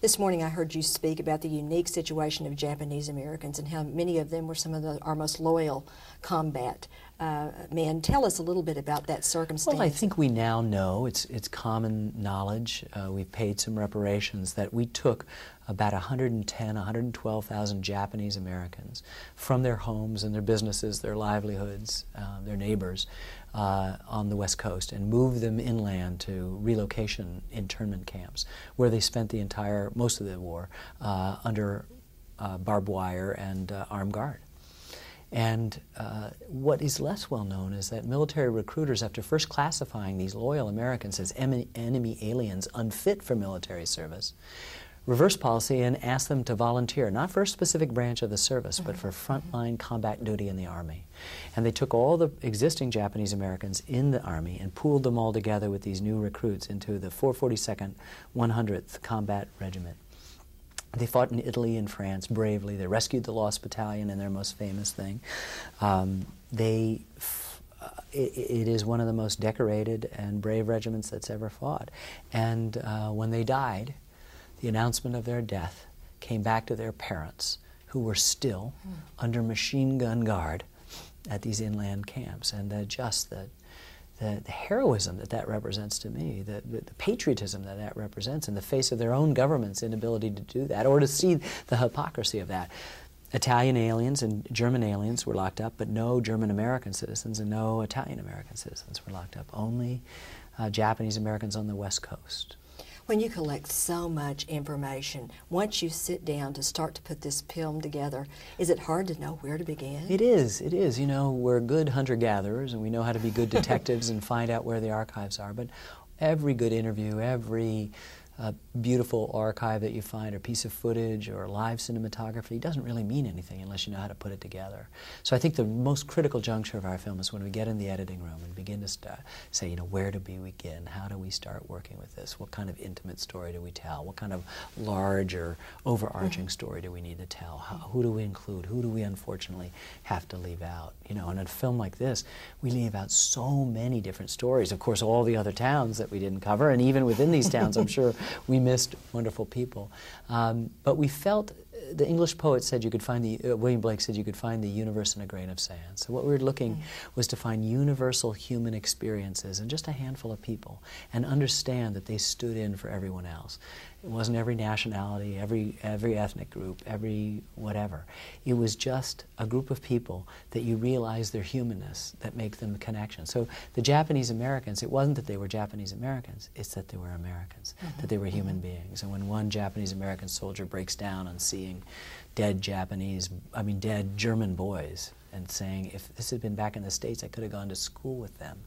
This morning I heard you speak about the unique situation of Japanese Americans and how many of them were some of our most loyal combat men. Tell us a little bit about that circumstance. Well, I think we now know, it's common knowledge, we've paid some reparations, that we took about 110, 112,000 Japanese Americans from their homes and their businesses, their livelihoods, their neighbors on the West Coast and moved them inland to relocation internment camps where they spent the most of the war under barbed wire and armed guard. And what is less well known is that military recruiters, after first classifying these loyal Americans as enemy aliens unfit for military service, reversed policy and asked them to volunteer, not for a specific branch of the service, but for frontline combat duty in the Army. And they took all the existing Japanese Americans in the Army and pooled them all together with these new recruits into the 442nd 100th Combat Regiment. They fought in Italy and France bravely. They rescued the Lost Battalion in their most famous thing. It is one of the most decorated and brave regiments that's ever fought. And when they died, the announcement of their death came back to their parents, who were still under machine gun guard at these inland camps. And the heroism that represents to me, the patriotism that represents in the face of their own government's inability to do that, or to see the hypocrisy of that. Italian aliens and German aliens were locked up, but no German American citizens and no Italian American citizens were locked up. Only Japanese Americans on the West Coast. When you collect so much information, once you sit down to start to put this film together, is it hard to know where to begin? It is, it is. You know, we're good hunter-gatherers and we know how to be good detectives and find out where the archives are, but every good interview, every beautiful archive that you find, or piece of footage, or live cinematography, doesn't really mean anything unless you know how to put it together. So I think the most critical juncture of our film is when we get in the editing room and begin to say, you know, where do we begin? How do we start working with this? What kind of intimate story do we tell? What kind of large or overarching story do we need to tell? Who do we include? Who do we unfortunately have to leave out? You know, in a film like this, we leave out so many different stories. Of course, all the other towns that we didn't cover, and even within these towns, I'm sure we missed wonderful people. But we felt, the English poet said you could find William Blake said you could find the universe in a grain of sand. So what we were looking was to find universal human experiences in just a handful of people and understand that they stood in for everyone else. It wasn't every nationality, every ethnic group, every whatever. It was just a group of people that you realize their humanness that make them a connection. So the Japanese Americans, it wasn't that they were Japanese Americans, it's that they were Americans, that they were human beings. And when one Japanese American soldier breaks down on seeing dead German boys and saying, if this had been back in the States, I could have gone to school with them.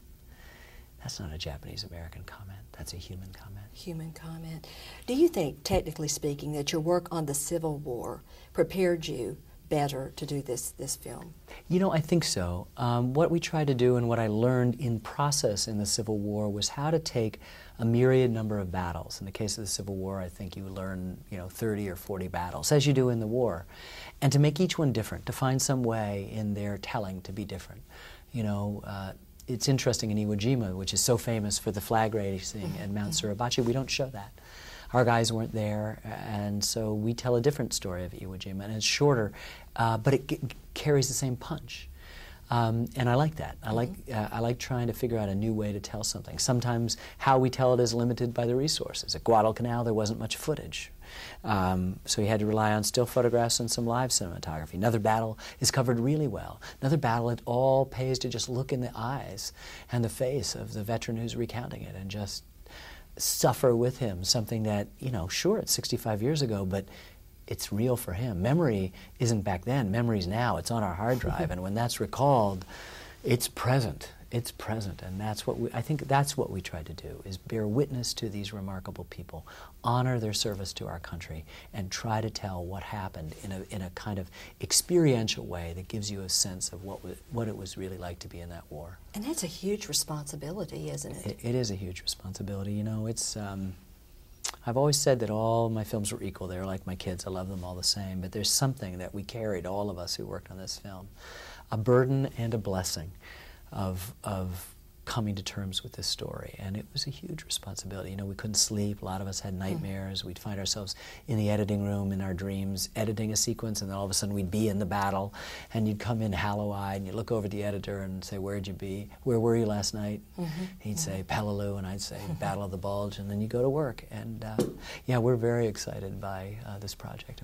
That's not a Japanese American comment. That's a human comment. Human comment. Do you think, technically speaking, that your work on the Civil War prepared you better to do this film? You know, I think so. What we tried to do and what I learned in process in the Civil War was how to take a myriad number of battles. In the case of the Civil War, I think you learn, 30 or 40 battles, as you do in the war, and to make each one different, to find some way in their telling to be different. It's interesting in Iwo Jima, which is so famous for the flag raising and Mount Suribachi, we don't show that. Our guys weren't there, and so we tell a different story of Iwo Jima, and it's shorter, but it carries the same punch. And I like that. I like trying to figure out a new way to tell something. Sometimes how we tell it is limited by the resources. At Guadalcanal, there wasn't much footage. So you had to rely on still photographs and some live cinematography. Another battle is covered really well. Another battle, it all pays to just look in the eyes and the face of the veteran who's recounting it and just suffer with him something that, sure, it's 65 years ago, but it's real for him. Memory isn't back then. Memory's now. It's on our hard drive. And when that's recalled, it's present. It's present. And I think that's what we try to do, is bear witness to these remarkable people, honor their service to our country, and try to tell what happened in a kind of experiential way that gives you a sense of what it was really like to be in that war. And that's a huge responsibility, isn't it? It is a huge responsibility. It's... I've always said that all my films were equal. They're like my kids. I love them all the same. But there's something that we carried, all of us who worked on this film, a burden and a blessing of coming to terms with this story. And it was a huge responsibility. You know, we couldn't sleep. A lot of us had nightmares. We'd find ourselves in the editing room in our dreams editing a sequence, and then all of a sudden we'd be in the battle, and you'd come in hollow-eyed and you'd look over at the editor and say, "Where'd you be? Where were you last night?" He'd say, "Peleliu," and I'd say, "Battle of the Bulge," and then you go to work. And yeah, we're very excited by this project.